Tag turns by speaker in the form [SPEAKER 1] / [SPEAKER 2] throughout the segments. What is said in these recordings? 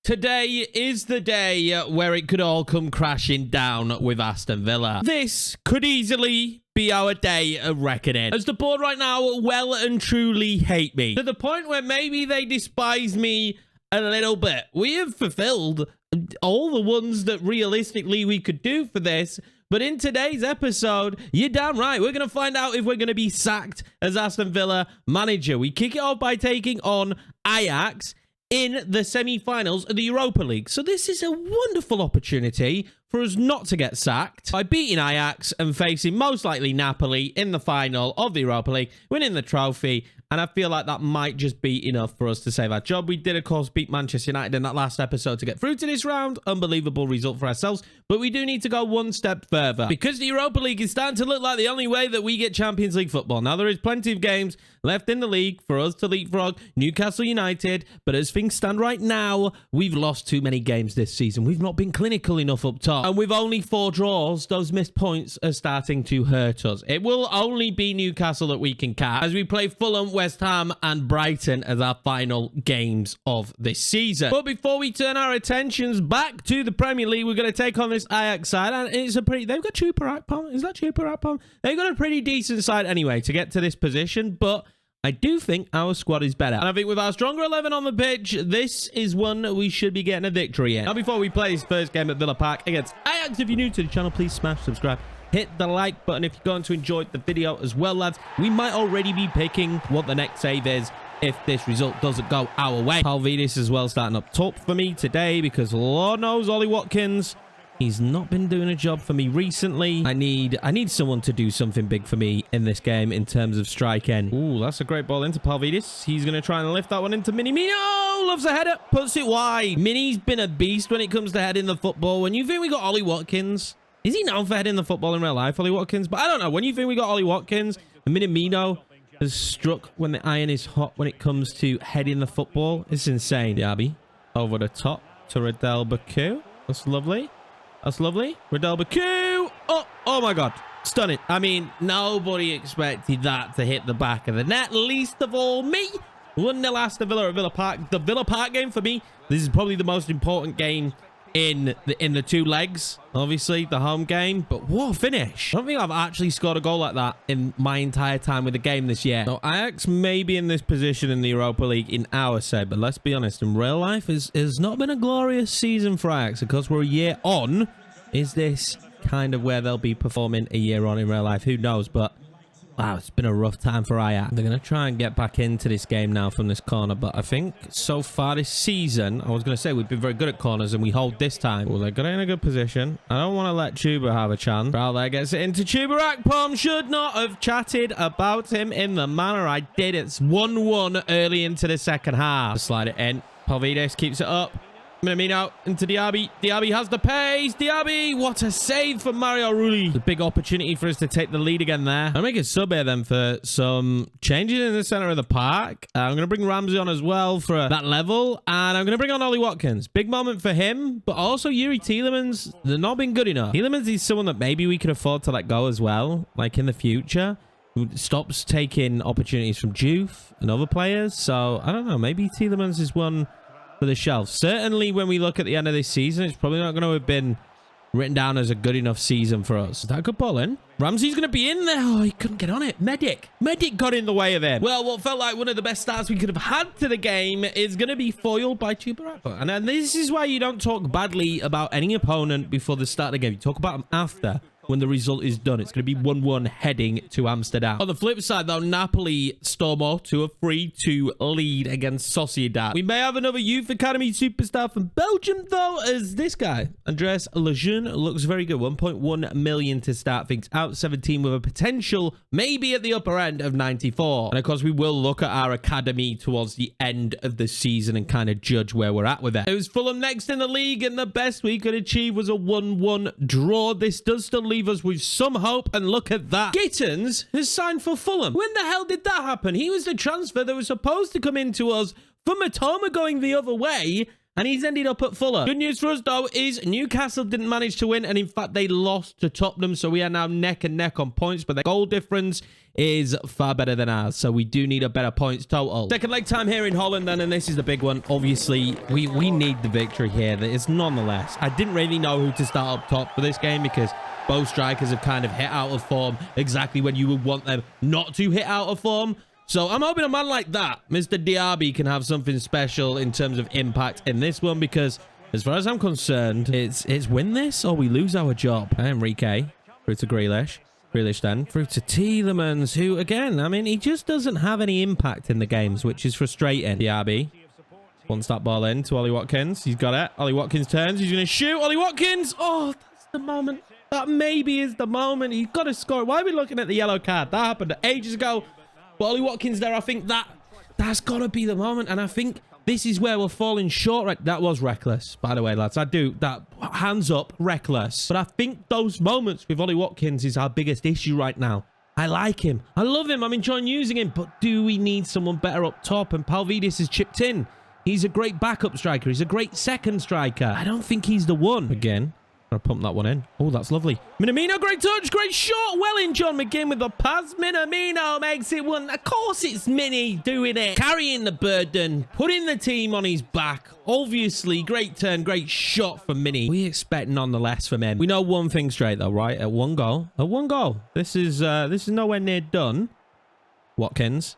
[SPEAKER 1] Today is the day where it could all come crashing down with Aston Villa. This could easily be our day of reckoning, as the board right now well and truly hate me, to the point where maybe they despise me a little bit. We have fulfilled all the ones that realistically we could do for this, but in today's episode, you're damn right, we're going to find out if we're going to be sacked as Aston Villa manager. We kick it off by taking on Ajax in the semi-finals of the Europa League. So this is a wonderful opportunity for us not to get sacked by beating Ajax and facing most likely Napoli in the final of the Europa League, winning the trophy. And I feel like that might just be enough for us to save our job. We did, of course, beat Manchester United in that last episode to get through to this round. Unbelievable result for ourselves. But we do need to go one step further, because the Europa League is starting to look like the only way that we get Champions League football. Now, there is plenty of games left in the league for us to leapfrog Newcastle United. But as things stand right now, we've lost too many games this season. We've not been clinical enough up top. And with only 4 draws, those missed points are starting to hurt us. It will only be Newcastle that we can catch as we play Fulham, West Ham and Brighton as our final games of this season. But before we turn our attentions back to the Premier League, we're going to take on this Ajax side, and it's a pretty... They've got Chupa Akpom. Is that Chupa Akpom? They've got a pretty decent side anyway to get to this position, but I do think our squad is better. And I think with our stronger 11 on the pitch, this is one we should be getting a victory in. Now, before we play this first game at Villa Park against Ajax, if you're new to the channel, please smash subscribe. Hit the like button if you're going to enjoy the video as well, lads. We might already be picking what the next save is if this result doesn't go our way. Palvidis as well starting up top for me today, because Lord knows Ollie Watkins, he's not been doing a job for me recently. I need someone to do something big for me in this game in terms of striking. Ooh, that's a great ball into Palvidis. He's going to try and lift that one into Mini. Loves a header, puts it wide. Mini's been a beast when it comes to heading the football. When you think we got Ollie Watkins... Is he known for heading the football in real life, Ollie Watkins? But I don't know. When you think we got Ollie Watkins, Minamino has struck when the iron is hot when it comes to heading the football. It's insane. Diaby over the top to Radel Baku. That's lovely. That's lovely. Radel Baku. Oh my God. Stunning. I mean, nobody expected that to hit the back of the net, least of all me. 1-0 Aston Villa at Villa Park. The Villa Park game for me, this is probably the most important game in the 2 legs, obviously the home game. But what a finish. I don't think I've actually scored a goal like that in my entire time with the game this year. So Ajax may be in this position in the Europa League in our side, but let's be honest, in real life has not been a glorious season for Ajax. Because we're a year on, is this kind of where they'll be performing a year on in real life? Who knows? But wow, it's been a rough time for Ajax. They're going to try and get back into this game now from this corner. But I think so far this season, I was going to say we've been very good at corners and we hold this time. Well, they're got in a good position. I don't want to let Chuba have a chance. Raul there gets it into Chuba Akpom. Should not have chatted about him in the manner I did. It's 1-1 early into the second half. Slide it in. Palvidis keeps it up. Minamino into Diaby. Diaby has the pace. Diaby, what a save from Mario Rulli. It's a big opportunity for us to take the lead again there. I'll make a sub here then for some changes in the center of the park. I'm going to bring Ramsey on as well for that level. And I'm going to bring on Ollie Watkins. Big moment for him, but also Yuri Tielemans. They're not been good enough. Tielemans is someone that maybe we could afford to let go as well, like in the future. Who stops taking opportunities from Juve and other players. So, I don't know. Maybe Tielemans is one for the shelf. Certainly when we look at the end of this season, it's probably not going to have been written down as a good enough season for us. Is that a good ball in? Ramsey's going to be in there. Oh, he couldn't get on it. Medic got in the way of him. Well, what felt like one of the best starts we could have had to the game is going to be foiled by Chubarapa. And then this is why you don't talk badly about any opponent before the start of the game. You talk about them after, when the result is done. It's going to be 1-1 heading to Amsterdam. On the flip side, though, Napoli storm off to a 3-2 lead against Sociedad. We may have another youth academy superstar from Belgium, though, as this guy, Andres Lejeune, looks very good. 1.1 million to start things out. 17 with a potential maybe at the upper end of 94. And of course, we will look at our academy towards the end of the season and kind of judge where we're at with it. It was Fulham next in the league, and the best we could achieve was a 1-1 draw. This does still leave us with some hope, and look at that. Gittins has signed for Fulham. When the hell did that happen? He was the transfer that was supposed to come into us for Matoma going the other way, and he's ended up at Fuller. Good news for us, though, is Newcastle didn't manage to win, and in fact, they lost to Tottenham, so we are now neck and neck on points, but the goal difference is far better than ours, so we do need a better points total. Second leg time here in Holland, then, and this is the big one. Obviously, we need the victory here. That is nonetheless. I didn't really know who to start up top for this game because both strikers have kind of hit out of form exactly when you would want them not to hit out of form. So I'm hoping a man like that, Mr. Diaby, can have something special in terms of impact in this one, because as far as I'm concerned, it's win this or we lose our job. Enrique through to Grealish. Grealish then through to Tielemans, who again, I mean, he just doesn't have any impact in the games, which is frustrating. Diaby wants that ball in to Ollie Watkins. He's got it. Ollie Watkins turns. He's going to shoot. Ollie Watkins. Oh, that's the moment. That maybe is the moment. He's got to score. Why are we looking at the yellow card? That happened ages ago. But Ollie Watkins there, I think that's got to be the moment. And I think this is where we're falling short. That was reckless, by the way, lads. I do that. Hands up, reckless. But I think those moments with Ollie Watkins is our biggest issue right now. I like him. I love him. I'm enjoying using him. But do we need someone better up top? And Palvidis is chipped in. He's a great backup striker. He's a great second striker. I don't think he's the one. Again. I'll pump that one in. Oh, that's lovely. Minamino, great touch, great shot. Well in, John McGinn with the pass. Minamino makes it one. Of course, it's Mini doing it. Carrying the burden, putting the team on his back. Obviously, great turn, great shot from Mini. We expect nonetheless from him. We know one thing straight, though, right? At one goal. This is nowhere near done. Watkins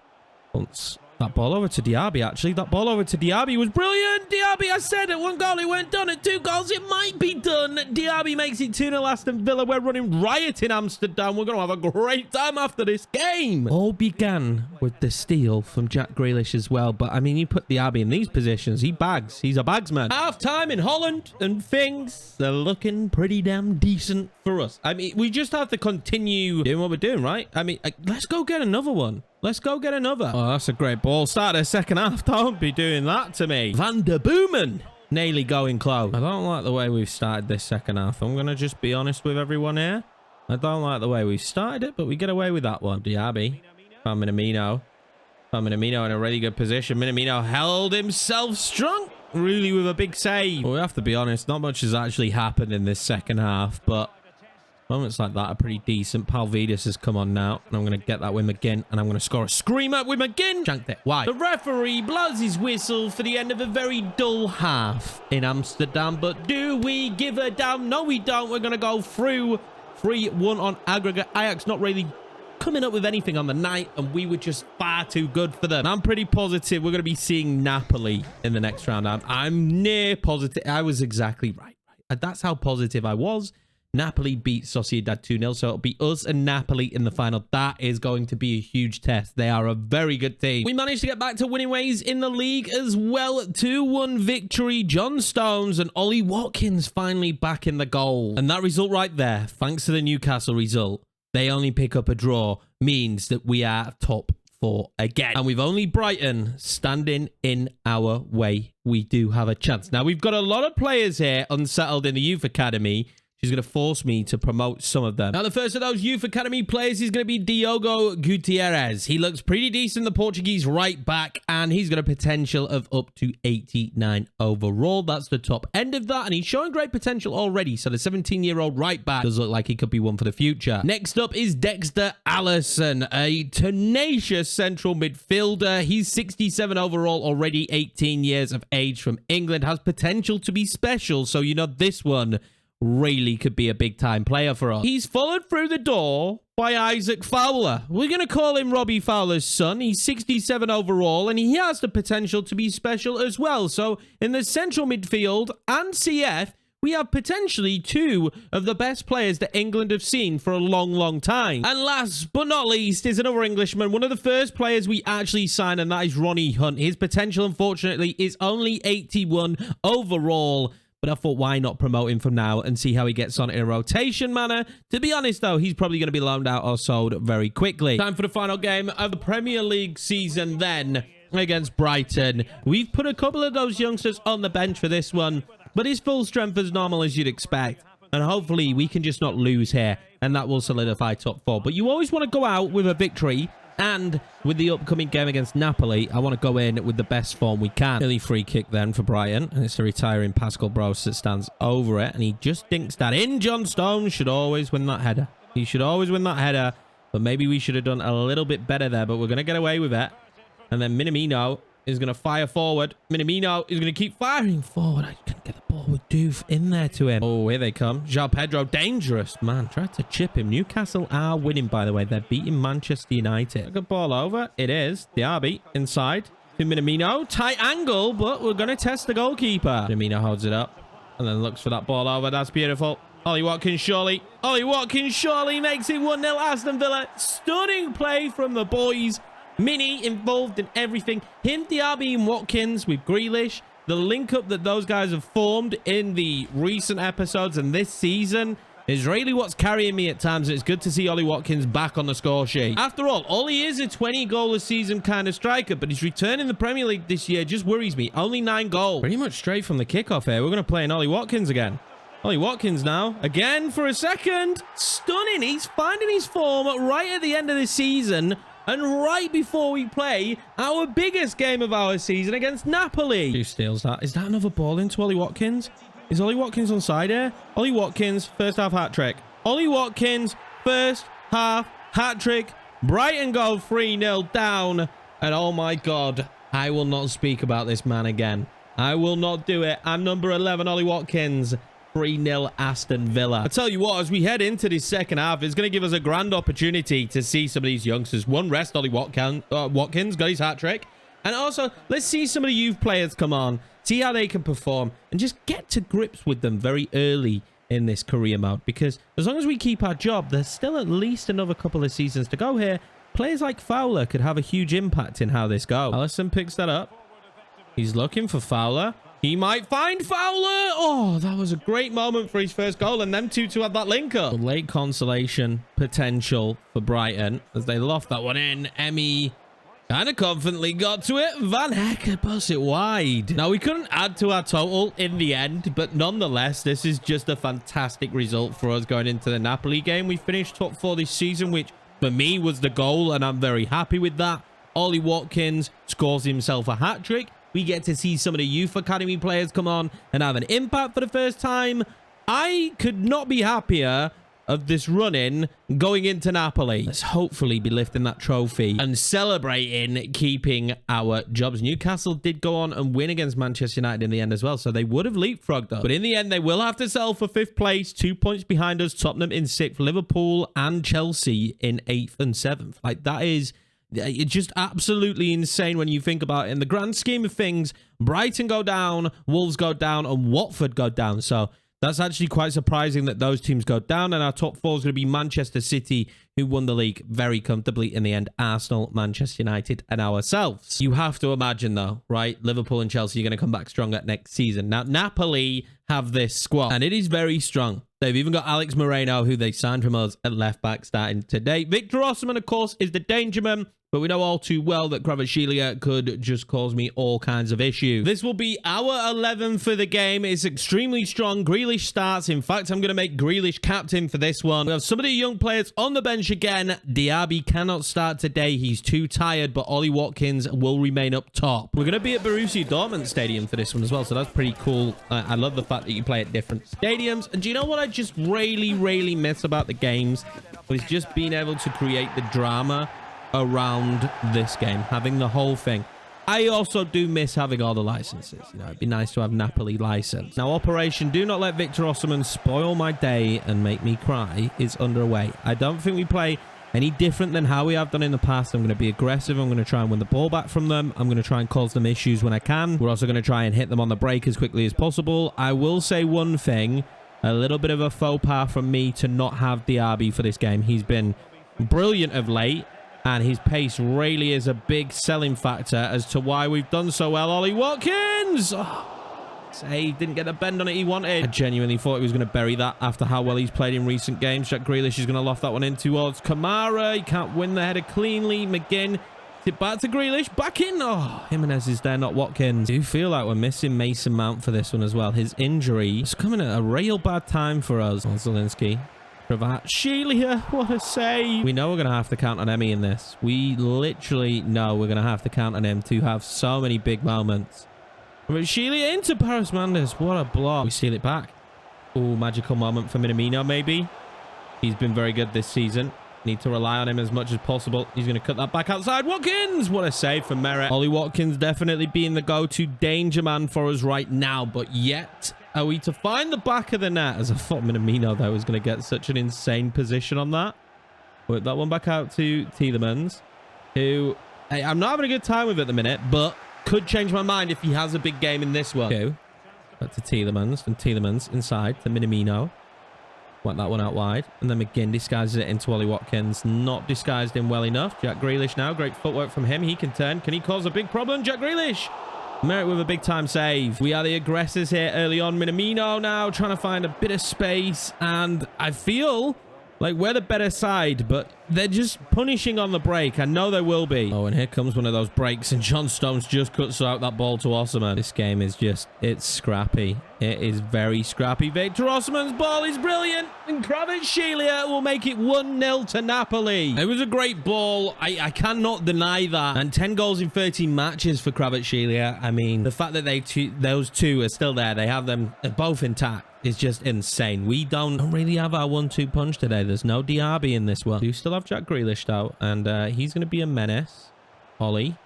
[SPEAKER 1] wants that ball over to Diaby, actually. That ball over to Diaby was brilliant. Diaby, I said at 1 goal, it weren't done. At 2 goals, it might be done. Diaby makes it 2-0 Aston Villa. We're running riot in Amsterdam. We're going to have a great time after this game. All began with the steal from Jack Grealish as well. But, I mean, you put Diaby in these positions. He bags. He's a bagsman. Half-time in Holland, and things are looking pretty damn decent for us. I mean, we just have to continue doing what we're doing, right? I mean, let's go get another one. Let's go get another. Oh, that's a great ball. Start the second half. Don't be doing that to me. Van der Boomen. Nearly going close. I don't like the way we've started this second half. I'm going to just be honest with everyone here. I don't like the way we've started it, but we get away with that one. Diaby. Found Minamino. Found Minamino in a really good position. Minamino held himself strong. Really with a big save. Well, we have to be honest. Not much has actually happened in this second half, but moments like that are pretty decent. Palvidis has come on now, and I'm going to get that with McGinn, and I'm going to score a screamer with McGinn. Shanked it. Why? The referee blows his whistle for the end of a very dull half in Amsterdam, but do we give a damn? No, we don't. We're going to go through 3-1 on aggregate. Ajax not really coming up with anything on the night, and we were just far too good for them. I'm pretty positive we're going to be seeing Napoli in the next round. I'm near positive. I was exactly right. That's how positive I was. Napoli beat Sociedad 2-0, so it'll be us and Napoli in the final. That is going to be a huge test. They are a very good team. We managed to get back to winning ways in the league as well. 2-1 victory. John Stones and Ollie Watkins finally back in the goal. And that result right there, thanks to the Newcastle result, they only pick up a draw, means that we are top 4 again. And we've only Brighton standing in our way. We do have a chance. Now, we've got a lot of players here unsettled in the youth academy. She's going to force me to promote some of them. Now, the first of those youth academy players is going to be Diogo Gutierrez. He looks pretty decent, the Portuguese right back, and he's got a potential of up to 89 overall. That's the top end of that, and he's showing great potential already. So the 17-year-old right back does look like he could be one for the future. Next up is Dexter Allison, a tenacious central midfielder. He's 67 overall already, 18 years of age, from England, has potential to be special. So, you know, this one really could be a big-time player for us. He's followed through the door by Isaac Fowler. We're going to call him Robbie Fowler's son. He's 67 overall, and he has the potential to be special as well. So, in the central midfield and CF, we have potentially 2 of the best players that England have seen for a long, long time. And last but not least is another Englishman, one of the first players we actually signed, and that is Ronnie Hunt. His potential, unfortunately, is only 81 overall. But I thought, why not promote him from now and see how he gets on in a rotation manner? To be honest, though, he's probably going to be loaned out or sold very quickly. Time for the final game of the Premier League season then against Brighton. We've put a couple of those youngsters on the bench for this one, but it's full strength as normal as you'd expect. And hopefully we can just not lose here, and that will solidify top 4. But you always want to go out with a victory And with the upcoming game against Napoli, I want to go in with the best form we can. Early free kick then for Brighton. And it's the retiring Pascal Gross that stands over it. And he just dinks that in. John Stones should always win that header. He should always win that header. But maybe we should have done a little bit better there. But we're going to get away with it. And then Minamino is going to fire forward. Minamino is going to keep firing forward. I couldn't get the ball with Doof in there to him. Oh, here they come. João Pedro, dangerous. Man, tried to chip him. Newcastle are winning, by the way. They're beating Manchester United. Good ball over. It is. Diaby inside to Minamino. Tight angle, but we're going to test the goalkeeper. Minamino holds it up and then looks for that ball over. That's beautiful. Ollie Watkins surely. Ollie Watkins surely makes it 1-0 Aston Villa. Stunning play from the boys. Mini involved in everything. Him, Diaby, and Watkins with Grealish. The link-up that those guys have formed in the recent episodes and this season is really what's carrying me at times. It's good to see Ollie Watkins back on the score sheet. After all, Ollie is a 20-goal-a-season kind of striker, but his return in the Premier League this year just worries me. Only 9 goals. Pretty much straight from the kickoff here. We're going to play in Ollie Watkins again. Ollie Watkins now. Again for a second. Stunning. He's finding his form right at the end of the season. And right before we play our biggest game of our season against Napoli. Who steals that? Is that another ball into Ollie Watkins? Is Ollie Watkins onside here? Ollie Watkins, first half hat-trick. Ollie Watkins, first half hat-trick. Brighton go 3-0 down. And oh my God, I will not speak about this man again. I will not do it. I'm number 11, Ollie Watkins. 3-0 Aston Villa. I tell you what, as we head into this second half, it's going to give us a grand opportunity to see some of these youngsters. One rest, Ollie Watkins got his hat-trick. And also, let's see some of the youth players come on, see how they can perform, and just get to grips with them very early in this career mode. Because as long as we keep our job, there's still at least another couple of seasons to go here. Players like Fowler could have a huge impact in how this goes. Alisson picks that up. He's looking for Fowler. He might find Fowler. Oh, that was a great moment for his first goal. And them two to have that link up. Late consolation potential for Brighton as they loft that one in. Emmy kind of confidently got to it. Van Hecker busts it wide. Now, we couldn't add to our total in the end, but nonetheless, this is just a fantastic result for us going into the Napoli game. We finished top 4 this season, which for me was the goal, and I'm very happy with that. Ollie Watkins scores himself a hat-trick. We get to see some of the youth academy players come on and have an impact for the first time. I could not be happier of this run-in going into Napoli. Let's hopefully be lifting that trophy and celebrating keeping our jobs. Newcastle did go on and win against Manchester United in the end as well, so they would have leapfrogged us. But in the end, they will have to settle for 5th place, 2 points behind us. Tottenham in 6th, Liverpool and Chelsea in 8th and 7th. Like, that is... it's just absolutely insane when you think about it. In the grand scheme of things, Brighton go down, Wolves go down, and Watford go down. So that's actually quite surprising that those teams go down. And our top 4 is going to be Manchester City, who won the league very comfortably in the end. Arsenal, Manchester United, and ourselves. You have to imagine, though, right? Liverpool and Chelsea are going to come back stronger next season. Now, Napoli have this squad, and it is very strong. They've even got Alex Moreno, who they signed from us at left back starting today. Victor Osimhen, of course, is the danger man. But we know all too well that Kvaratskhelia could just cause me all kinds of issues. This will be our 11 for the game. It's extremely strong. Grealish starts. In fact, I'm going to make Grealish captain for this one. We have some of the young players on the bench again. Diaby cannot start today. He's too tired, but Ollie Watkins will remain up top. We're going to be at Borussia Dortmund Stadium for this one as well, so that's pretty cool. I love the fact that you play at different stadiums. And do you know what I just really miss about the games? Was just being able to create the drama around this game, having the whole thing. I also do miss having all the licenses. You know, it'd be nice to have Napoli license. Now, Operation Do Not Let Victor Osimhen Spoil My Day and Make Me Cry is underway. I don't think we play any different than how we have done in the past. I'm going to be aggressive. I'm going to try and win the ball back from them. I'm going to try and cause them issues when I can. We're also going to try and hit them on the break as quickly as possible. I will say one thing, a little bit of a faux pas from me to not have Diaby for this game. He's been brilliant of late. And his pace really is a big selling factor as to why we've done so well. Ollie Watkins! Oh, save, didn't get the bend on it he wanted. I genuinely thought he was going to bury that after how well he's played in recent games. Jack Grealish is going to loft that one in towards Kamara. He can't win the header cleanly. McGinn, tip back to Grealish. Back in. Oh, Jimenez is there, not Watkins. I do feel like we're missing Mason Mount for this one as well. His injury is coming at a real bad time for us. Zielinski Shelia, what a save. We know we're going to have to count on Emmy in this. We literally know we're going to have to count on him to have so many big moments. Shelia into Paris Mendes. What a block. We steal it back. Oh, magical moment for Minamino, maybe. He's been very good this season. Need to rely on him as much as possible. He's going to cut that back outside. Watkins! What a save for Merritt. Ollie Watkins definitely being the go-to danger man for us right now. But yet, are we to find the back of the net? As I thought Minamino, though, was going to get such an insane position on that. Work that one back out to Tielemans, who I'm not having a good time with at the minute, but could change my mind if he has a big game in this one. Back to Tielemans, and Tielemans inside to Minamino. Went that one out wide. And then McGinn disguises it into Ollie Watkins. Not disguised him well enough. Jack Grealish now. Great footwork from him. He can turn. Can he cause a big problem? Jack Grealish. Merritt with a big time save. We are the aggressors here early on. Minamino now trying to find a bit of space. And I feel like we're the better side, but they're just punishing on the break. I know they will be. Oh, and here comes one of those breaks, and John Stones just cuts out that ball to Osman. This game is just, it's scrappy. It is very scrappy. Victor Osman's ball is brilliant, and Kvaratskhelia will make it 1-0 to Napoli. It was a great ball. I cannot deny that. And 10 goals in 13 matches for Kvaratskhelia. I mean, the fact that those two are still there, they have them both intact. It's just insane. We don't really have our 1-2 punch today. There's no Diaby in this one. We still have Jack Grealish though, and he's going to be a menace. Ollie,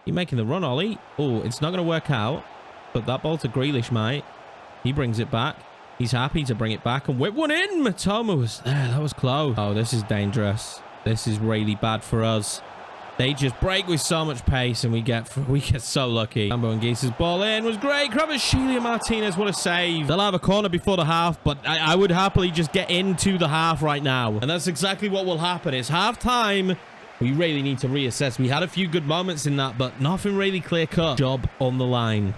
[SPEAKER 1] you're making the run, Ollie. Oh, it's not going to work out, but that ball to Grealish, mate. He brings it back. He's happy to bring it back and whip one in. Matoma was there. That was close. Oh, this is dangerous. This is really bad for us. They just break with so much pace, and we get so lucky. Sambo and Geese's ball in was great. Kvaratskhelia Martinez, what a save. They'll have a corner before the half, but I would happily just get into the half right now. And that's exactly what will happen. It's half time. We really need to reassess. We had a few good moments in that, but nothing really clear cut. Job on the line.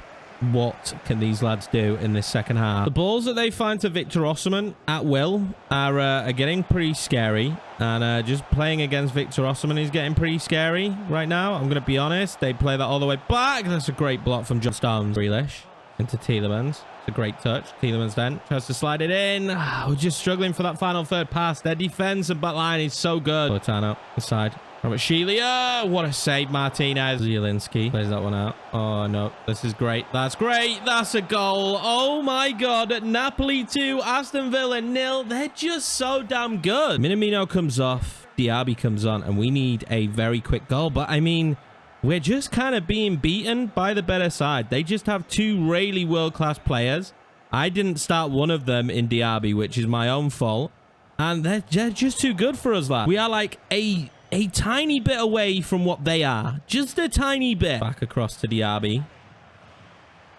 [SPEAKER 1] What can these lads do in this second half? The balls that they find to Victor Osimhen at will are getting pretty scary. And just playing against Victor Osimhen is getting pretty scary right now. I'm going to be honest. They play that all the way back. That's a great block from John Stones. Grealish into Tielemans. It's a great touch. Tielemans then tries to slide it in. We're just struggling for that final third pass. Their defense and back line is so good. Politano inside. Kvaratskhelia, what a save, Martinez. Zielinski plays that one out. Oh, no. This is great. That's great. That's a goal. Oh, my God. Napoli 2, Aston Villa 0. They're just so damn good. Minamino comes off. Diaby comes on, and we need a very quick goal. But, I mean, we're just kind of being beaten by the better side. They just have two really world-class players. I didn't start one of them in Diaby, which is my own fault. And they're just too good for us, lad. We are like a tiny bit away from what they are. Just a tiny bit. Back across to Diaby.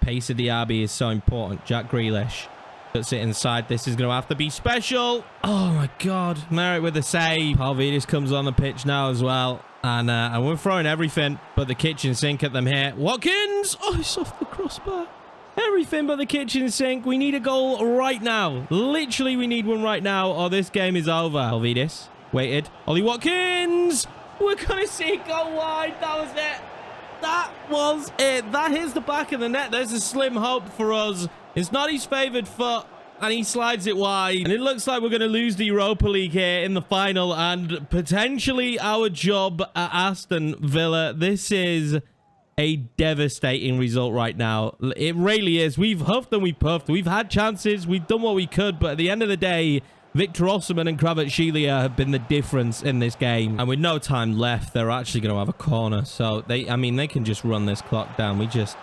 [SPEAKER 1] Pace of Diaby is so important. Jack Grealish puts it inside. This is going to have to be special. Oh, my God. Merritt with the save. Palvidis comes on the pitch now as well. And we're throwing everything but the kitchen sink at them here. Watkins! Oh, it's off the crossbar. Everything but the kitchen sink. We need a goal right now. Literally, we need one right now, or this game is over. Palvidis. Waited. Ollie Watkins! We're going to see it go wide. That was it. That was it. That hits the back of the net. There's a slim hope for us. It's not his favoured foot, and he slides it wide. And it looks like we're going to lose the Europa League here in the final, and potentially our job at Aston Villa. This is a devastating result right now. It really is. We've huffed and we puffed. We've had chances. We've done what we could, but at the end of the day, Victor Osimhen and Kvaratskhelia have been the difference in this game. And with no time left, they're actually going to have a corner. So, they can just run this clock down. We just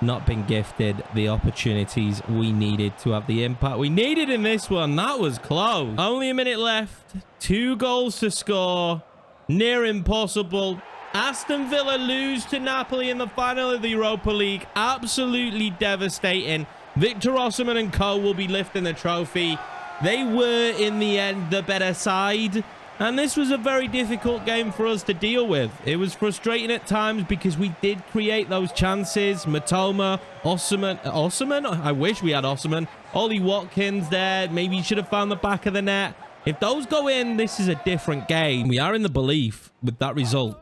[SPEAKER 1] not been gifted the opportunities we needed to have the impact we needed in this one. That was close. Only a minute left. 2 goals to score. Near impossible. Aston Villa lose to Napoli in the final of the Europa League. Absolutely devastating. Victor Osimhen and co will be lifting the trophy. They were, in the end, the better side. And this was a very difficult game for us to deal with. It was frustrating at times because we did create those chances. Matoma, Osimhen. I wish we had Osimhen. Ollie Watkins there. Maybe you should have found the back of the net. If those go in, this is a different game. We are in the belief with that result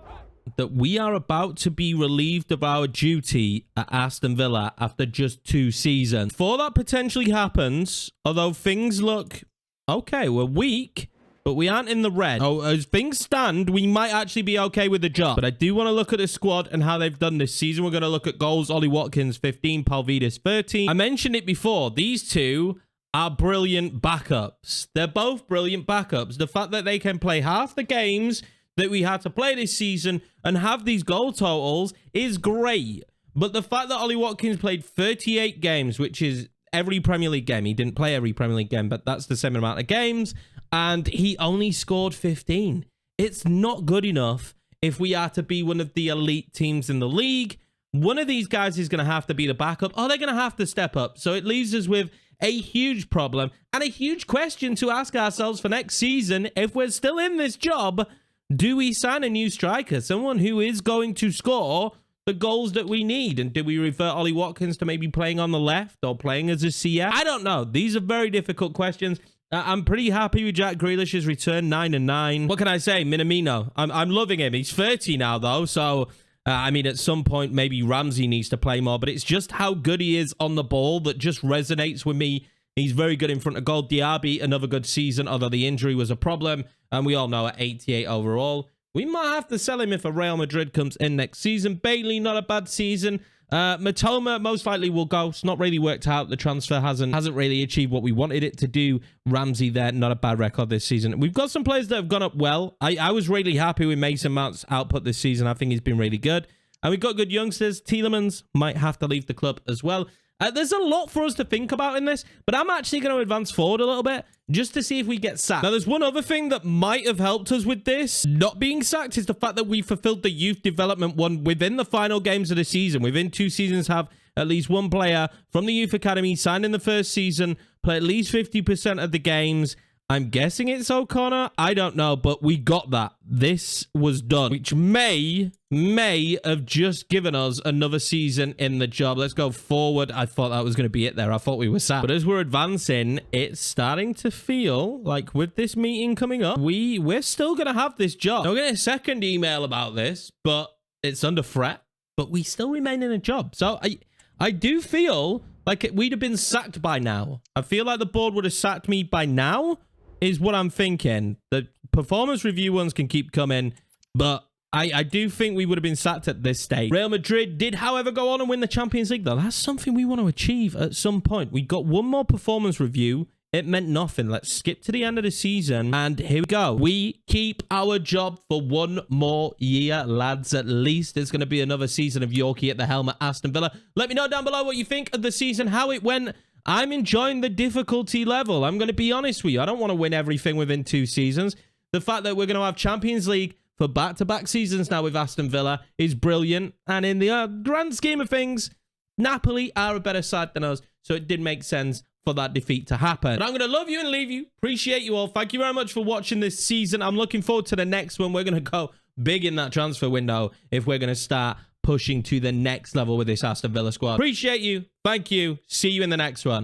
[SPEAKER 1] that we are about to be relieved of our duty at Aston Villa after just 2 seasons. Before that potentially happens, although things look Okay, we're weak, but we aren't in the red. Oh, as things stand, we might actually be okay with the job. But I do want to look at the squad and how they've done this season. We're going to look at goals. Ollie Watkins, 15. Palvidis, 13. I mentioned it before. These two are brilliant backups. They're both brilliant backups. The fact that they can play half the games that we had to play this season and have these goal totals is great. But the fact that Ollie Watkins played 38 games, which is every Premier League game. He didn't play every Premier League game, but that's the same amount of games. And he only scored 15. It's not good enough if we are to be one of the elite teams in the league. One of these guys is going to have to be the backup, or they're going to have to step up. So it leaves us with a huge problem and a huge question to ask ourselves for next season. If we're still in this job, do we sign a new striker? Someone who is going to score the goals that we need? And do we revert Ollie Watkins to maybe playing on the left or playing as a CF? I don't know. These are very difficult questions. I'm pretty happy with Jack Grealish's return, 9-9. What can I say? Minamino. I'm loving him. He's 30 now, though. So, I mean, at some point, maybe Ramsey needs to play more. But it's just how good he is on the ball that just resonates with me. He's very good in front of goal. Diaby, another good season, although the injury was a problem. And we all know at 88 overall. We might have to sell him if a Real Madrid comes in next season. Bailey, not a bad season. Matoma most likely will go. It's not really worked out. The transfer hasn't really achieved what we wanted it to do. Ramsey there, not a bad record this season. We've got some players that have gone up well. I was really happy with Mason Mount's output this season. I think he's been really good. And we've got good youngsters. Tielemans might have to leave the club as well. There's a lot for us to think about in this, but I'm actually going to advance forward a little bit just to see if we get sacked. Now, there's one other thing that might have helped us with this not being sacked is the fact that we fulfilled the youth development one within the final games of the season. Within 2 seasons, have at least one player from the youth academy signed in the first season, play at least 50% of the games. I'm guessing it's O'Connor. I don't know, but we got that. This was done, which may have just given us another season in the job. Let's go forward. I thought that was going to be it there. I thought we were sad. But as we're advancing, it's starting to feel like with this meeting coming up, we're still going to have this job. Now, we're getting a second email about this, but it's under threat. But we still remain in a job. So I do feel like we'd have been sacked by now. I feel like the board would have sacked me by now. Is what I'm thinking. The performance review ones can keep coming, but I do think we would have been sacked at this stage. Real Madrid did, however, go on and win the Champions League, though. That's something we want to achieve at some point. We got one more performance review. It meant nothing. Let's skip to the end of the season, and here we go. We keep our job for one more year, lads. At least it's going to be another season of Yorkie at the helm at Aston Villa. Let me know down below what you think of the season, how it went. I'm enjoying the difficulty level. I'm going to be honest with you. I don't want to win everything within 2 seasons. The fact that we're going to have Champions League for back-to-back seasons now with Aston Villa is brilliant. And in the grand scheme of things, Napoli are a better side than us. So it did make sense for that defeat to happen. But I'm going to love you and leave you. Appreciate you all. Thank you very much for watching this season. I'm looking forward to the next one. We're going to go big in that transfer window if we're going to start pushing to the next level with this Aston Villa squad. Appreciate you. Thank you. See you in the next one.